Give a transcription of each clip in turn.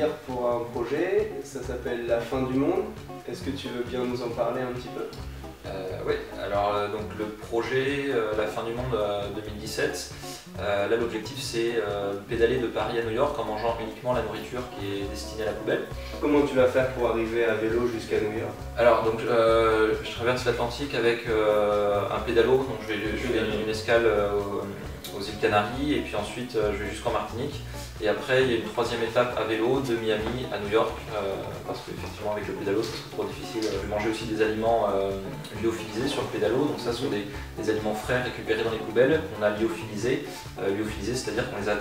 dire pour un projet, ça s'appelle La fin du monde. Est-ce que tu veux bien nous en parler un petit peu? Oui, alors donc le projet La fin du monde 2017, là l'objectif c'est pédaler de Paris à New York en mangeant uniquement la nourriture qui est destinée à la poubelle. Comment tu vas faire pour arriver à vélo jusqu'à New York? Alors donc je traverse l'Atlantique avec un pédalo, donc je fais une escale aux îles Canaries et puis ensuite je vais jusqu'en Martinique. Et après il y a une troisième étape à vélo de Miami à New York parce qu'effectivement avec le pédalo ça serait trop difficile. Je vais manger aussi des aliments lyophilisés sur le pédalo, donc ça sont des aliments frais récupérés dans les poubelles qu'on a lyophilisés. Lyophilisés, c'est-à-dire qu'on les a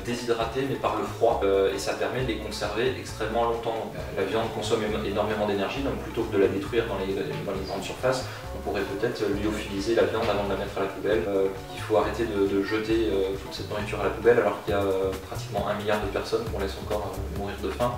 déshydratés mais par le froid et ça permet de les conserver extrêmement longtemps. Donc, la viande consomme énormément d'énergie, donc plutôt que de la détruire dans les grandes surfaces, on pourrait peut-être lyophiliser la viande avant de la mettre à la poubelle. Il faut arrêter de jeter toute cette nourriture à la poubelle alors qu'il y a pratiquement 1 milliard de personnes qu'on laisse encore mourir de faim,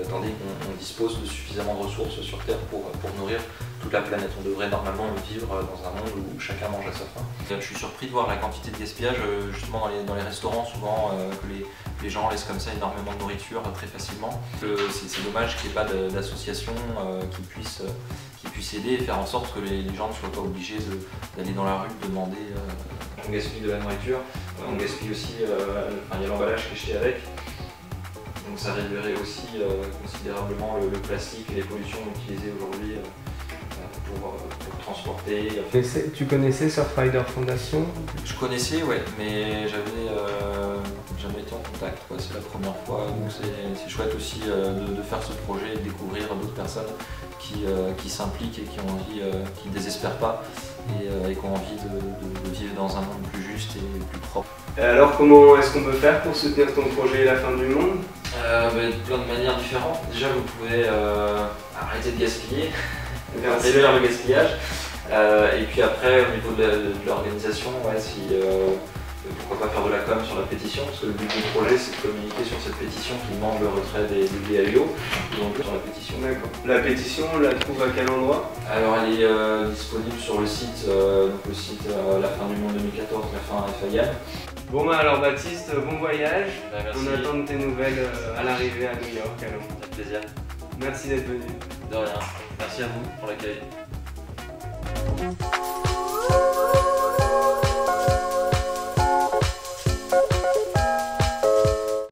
tandis qu'on dispose de suffisamment de ressources sur Terre pour nourrir toute la planète. On devrait normalement vivre dans un monde où chacun mange à sa faim. Je suis surpris de voir la quantité de gaspillage justement dans les restaurants, souvent que les gens laissent comme ça énormément de nourriture très facilement. C'est dommage qu'il n'y ait pas d'association qui puisse aider et faire en sorte que les gens ne soient pas obligés d'aller dans la rue demander. On gaspille de la nourriture, on gaspille aussi, il y a l'emballage qui est jeté avec. Donc ça réduirait aussi considérablement le plastique et les pollutions utilisées aujourd'hui pour transporter. Tu connaissais Surfrider Foundation? Je connaissais, ouais, mais j'avais jamais été en contact, c'est la première fois, donc c'est chouette aussi de faire ce projet et de découvrir d'autres personnes qui s'impliquent et qui ont envie, qui ne désespèrent pas et qui ont envie de vivre dans un monde plus juste et plus propre. Et alors comment est-ce qu'on peut faire pour soutenir ton projet La fin du monde? Plein de manières différentes. Déjà vous pouvez arrêter de gaspiller, réduire le gaspillage. Et puis après au niveau de l'organisation, pourquoi pas faire de la com sur la pétition, parce que le but du projet c'est de communiquer sur cette pétition qui demande le retrait des GAUO, donc sur la pétition. D'accord. La pétition, on la trouve à quel endroit? Alors elle est disponible sur le site, le site La fin du monde 2014, la fin FAIAN. Bon alors Baptiste, bon voyage. Merci. On attend de tes nouvelles à l'arrivée à New York. Alors. Avec plaisir. Merci d'être venu. De rien. Merci à vous pour l'accueil.